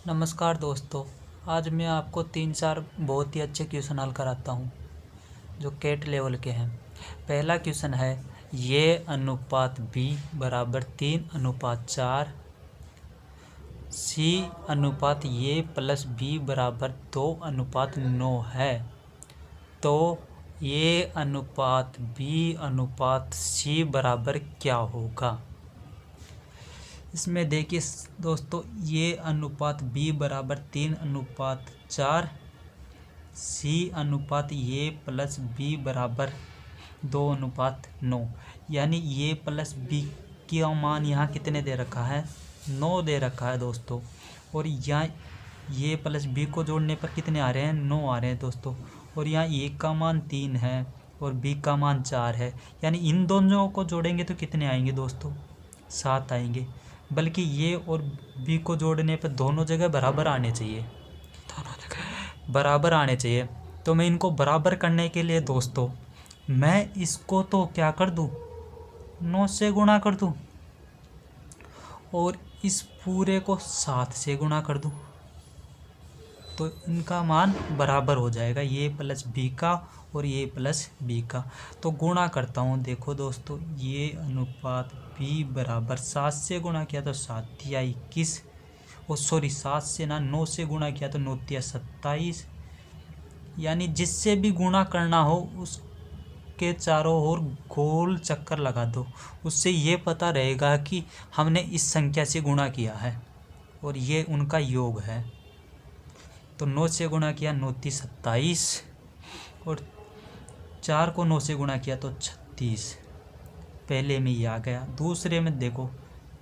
नमस्कार दोस्तों। आज मैं आपको 3-4 बहुत ही अच्छे क्वेश्चन हल कराता हूँ जो केट लेवल के हैं। पहला क्वेश्चन है ये अनुपात b बराबर 3:4, सी अनुपात ये प्लस b बराबर 2:9 है, तो ये अनुपात b अनुपात c बराबर क्या होगा। इसमें देखिए दोस्तों, ये अनुपात b बराबर 3:4, सी अनुपात ये प्लस b बराबर 2:9, यानी ये प्लस b का मान यहाँ कितने दे रखा है, 9 दे रखा है दोस्तों। और यहाँ ये प्लस b को जोड़ने पर कितने आ रहे हैं, 9 आ रहे हैं दोस्तों। और यहाँ a का मान 3 है और b का मान 4 है, यानी इन दोनों को जोड़ेंगे तो कितने आएंगे दोस्तों, 7 आएंगे। बल्कि ये और b को जोड़ने पर दोनों जगह बराबर आने चाहिए, दोनों जगह बराबर आने चाहिए। तो मैं इनको बराबर करने के लिए दोस्तों मैं इसको तो क्या कर दूं, 9 से गुणा कर दूं और इस पूरे को 7 से गुणा कर दूं, तो इनका मान बराबर हो जाएगा, ये प्लस b का और ये प्लस b का। तो गुणा करता हूँ, देखो दोस्तों ये अनुपात b बराबर 7 से गुणा किया तो 7 या 21, और सॉरी 7 से ना 9 से गुणा किया तो 9 या 27, यानी जिससे भी गुणा करना हो उसके चारों ओर गोल चक्कर लगा दो, उससे ये पता रहेगा कि हमने इस संख्या से गुणा किया है और ये उनका योग है। तो 9 से गुणा किया 9 × 27 और 4 को 9 से गुणा किया तो 36। पहले में ये आ गया। दूसरे में देखो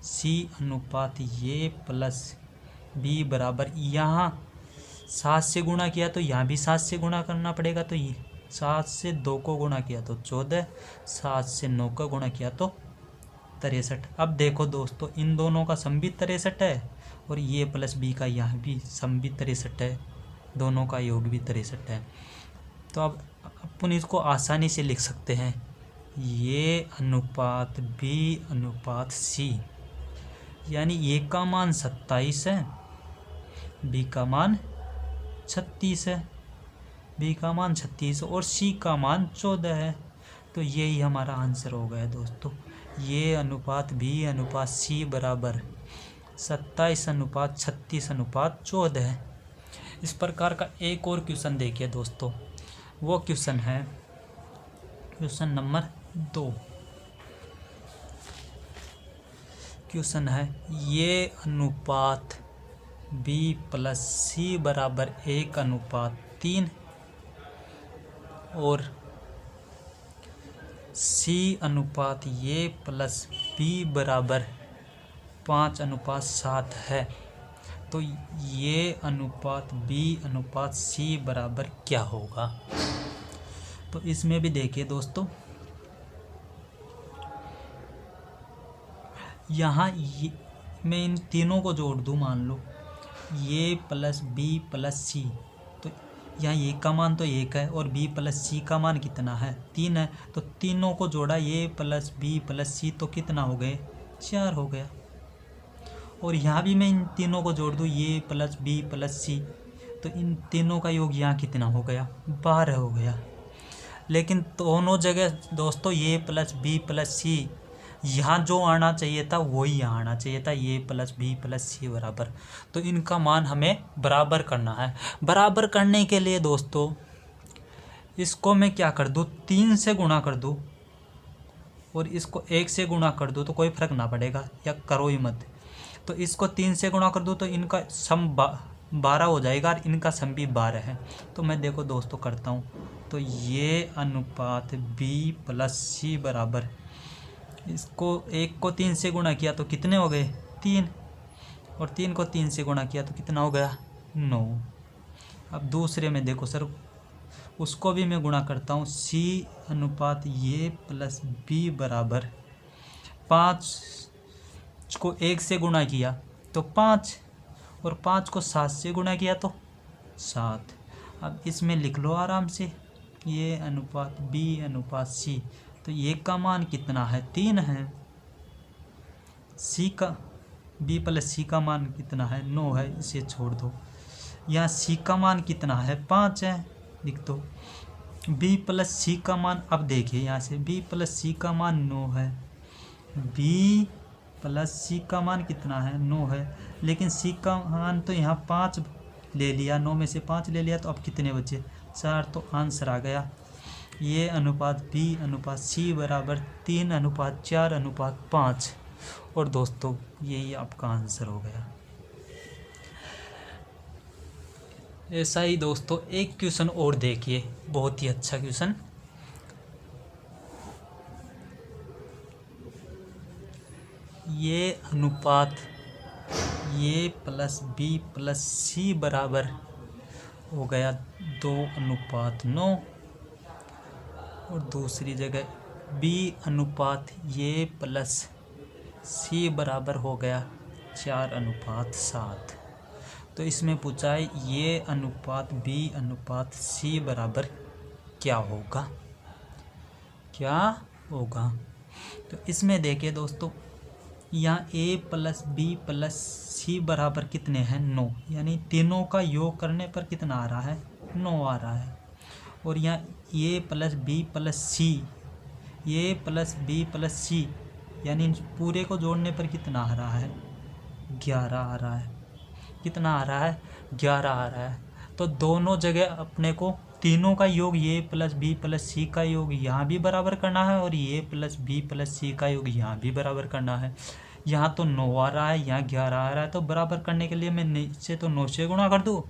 सी अनुपात ये प्लस b बराबर, यहाँ 7 से गुणा किया तो यहाँ भी 7 से गुणा करना पड़ेगा, तो ये 7 से 2 को गुणा किया तो 14, 7 से 9 को गुणा किया तो 63। अब देखो दोस्तों इन दोनों का सम भी 63 है और ये प्लस b का यहाँ भी सम भी 63 है, दोनों का योग भी 63 है। तो अब अपन इसको आसानी से लिख सकते हैं, ये अनुपात b अनुपात c, यानी a का मान 27 है, b का मान 36 है, b का मान 36 और c का मान 14 है। तो यही हमारा आंसर हो गया दोस्तों, ये अनुपात b अनुपात c बराबर 27:36:14 है। इस प्रकार का एक और क्वेश्चन देखिए दोस्तों, वो क्वेश्चन है क्वेश्चन नंबर 2। क्वेश्चन है ये अनुपात b प्लस c बराबर 1:3 और c अनुपात ये प्लस b बराबर 5:7 है, तो ये अनुपात b अनुपात c बराबर क्या होगा। तो इसमें भी देखिए दोस्तों, यहाँ ये मैं इन तीनों को जोड़ दूँ, मान लो ये प्लस b प्लस c, तो यहाँ ये का मान तो 1 है और b प्लस c का मान कितना है, 3 है। तो तीनों को जोड़ा, ये प्लस b प्लस c, तो कितना हो गए, 4 हो गया। और यहाँ भी मैं इन तीनों को जोड़ दूँ, ये प्लस b प्लस c, तो इन तीनों का योग यहाँ कितना हो गया, 12 हो गया। लेकिन दोनों जगह दोस्तों ये प्लस b प्लस c, यहाँ जो आना चाहिए था वही यहाँ आना चाहिए था, ये प्लस b प्लस c बराबर। तो इनका मान हमें बराबर करना है। बराबर करने के लिए दोस्तों इसको मैं क्या कर दूँ, 3 से गुणा कर दूँ और इसको 1 से गुणा कर दूँ, तो कोई फर्क ना पड़ेगा, या करो ही मत। तो इसको 3 से गुणा कर दूँ तो इनका सम 12 हो जाएगा और इनका सम भी 12 है। तो मैं देखो दोस्तों करता हूँ, तो ये अनुपात b प्लस c बराबर, इसको 1 को 3 से गुणा किया तो कितने हो गए, 3, और 3 को 3 से गुणा किया तो कितना हो गया, 9। अब दूसरे में देखो सर, उसको भी मैं गुणा करता हूँ, c अनुपात ये प्लस b बराबर 5 को 1 से गुणा किया तो 5, और 5 को 7 से गुणा किया तो 7। अब इसमें लिख लो आराम से, ये अनुपात b अनुपात c, तो ये का मान कितना है, 3 है, c का बी प्लस सी का मान कितना है 9 है, इसे छोड़ दो। यहाँ सी का मान कितना है 5 है, लिख दो। बी प्लस सी का मान, अब देखिए यहाँ से बी प्लस सी का मान 9 है, बी प्लस सी का मान कितना है 9 है, लेकिन सी का मान तो यहाँ 5 ले लिया, 9 में से 5 ले लिया, तो अब कितने बचे 4। तो आंसर आ गया ये अनुपात बी अनुपात सी बराबर 3:4:5। और दोस्तों यही आपका आंसर हो गया। ऐसा ही दोस्तों एक क्वेश्चन और देखिए, बहुत ही अच्छा क्वेश्चन। ये अनुपात ये प्लस बी प्लस सी बराबर हो गया 2:9। और दूसरी जगह बी अनुपात ये प्लस सी बराबर हो गया 4:7। तो इसमें पूछा है ये अनुपात बी अनुपात सी बराबर क्या होगा, क्या होगा। तो इसमें देखिए दोस्तों, यहाँ ए प्लस बी प्लस सी बराबर कितने हैं 9, यानी तीनों का योग करने पर कितना आ रहा है 9 आ रहा है। और यहाँ ए प्लस बी प्लस सी, ए प्लस बी प्लस सी, यानी पूरे को जोड़ने पर कितना आ रहा है 11 आ रहा है। कितना आ रहा है 11 आ रहा है। तो दोनों जगह अपने को तीनों का योग ए प्लस बी प्लस सी का योग यहाँ भी बराबर करना है, और ए प्लस बी प्लस सी का योग यहाँ भी बराबर करना है। यहाँ तो 9 आ रहा है, यहाँ 11 आ रहा है, तो बराबर करने के लिए मैं नीचे तो 9 से गुणा कर दूँ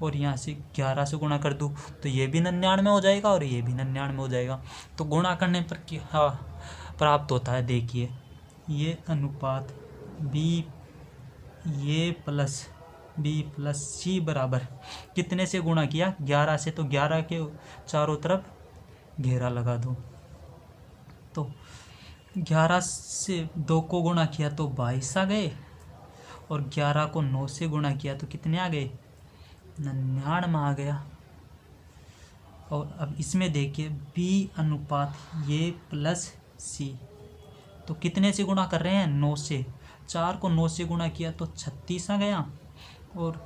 और यहाँ से 11 से गुणा कर दूँ, तो ये भी 99 हो जाएगा और ये भी 99 हो जाएगा। तो गुणा करने पर क्या प्राप्त होता है, देखिए ये अनुपात बी ये प्लस बी प्लस सी बराबर कितने से गुणा किया 11 से, तो 11 के चारों तरफ घेरा लगा दो। तो 11 से 2 को गुणा किया तो 22 आ गए, और 11 को 9 से गुणा किया तो कितने आ गए 99 आ गया। और अब इसमें देखिए बी अनुपात ये प्लस सी, तो कितने से गुणा कर रहे हैं 9 से। 4 को 9 से गुणा किया तो 36 आ गया, और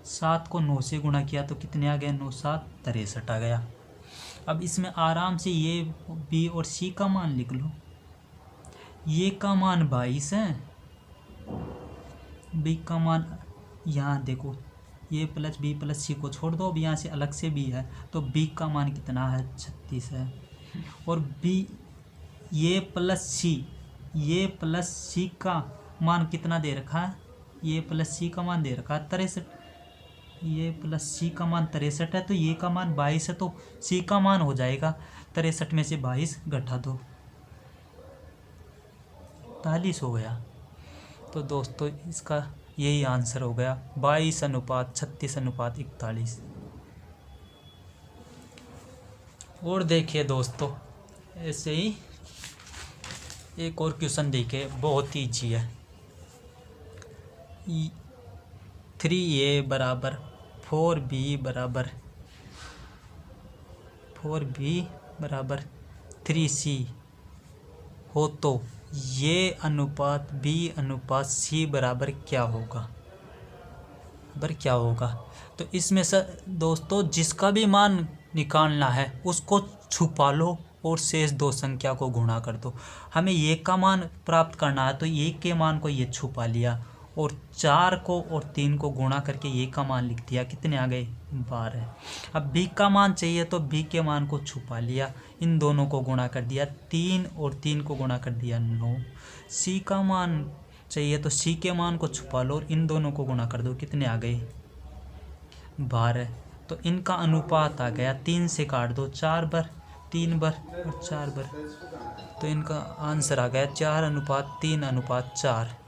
7 को 9 से गुणा किया तो कितने आ गए 9 7 63 आ गया। अब इसमें आराम से ये बी और सी का मान लिख लो। ये का मान 22 है, बी का मान यहाँ देखो ये प्लस बी प्लस सी को छोड़ दो, अब यहाँ से अलग से बी है, तो बी का मान कितना है 36 है। और बी ये प्लस सी का मान कितना दे रखा है, ये प्लस सी का मान दे रखा है 63, ये प्लस सी का मान 63 है, तो ये का मान 22 है, तो सी का मान हो जाएगा 63 में से 22 घटा दो 43 हो गया। तो दोस्तों इसका यही आंसर हो गया 22:36:41। और देखिए दोस्तों ऐसे ही एक और क्वेश्चन देखिए, बहुत ही ईजी है। 3a बराबर 4b बराबर 3c हो तो ये अनुपात b अनुपात c बराबर क्या होगा, तो इसमें से दोस्तों जिसका भी मान निकालना है उसको छुपा लो और शेष दो संख्या को गुणा कर दो। हमें ये का मान प्राप्त करना है, तो ये के मान को ये छुपा लिया, और 4 को और 3 को गुणा करके ये का मान लिख दिया, कितने आ गए 12। अब b का मान चाहिए तो b के मान को छुपा लिया, इन दोनों को गुणा कर दिया, 3 और 3 को गुणा कर दिया 9। c का मान चाहिए तो c के मान को छुपा लो और इन दोनों को गुणा कर दो, कितने आ गए 12। तो इनका अनुपात आ गया, 3 से काट दो 4 बार, 3 बार और 4 बार, तो इनका आंसर आ गया 4:3:4।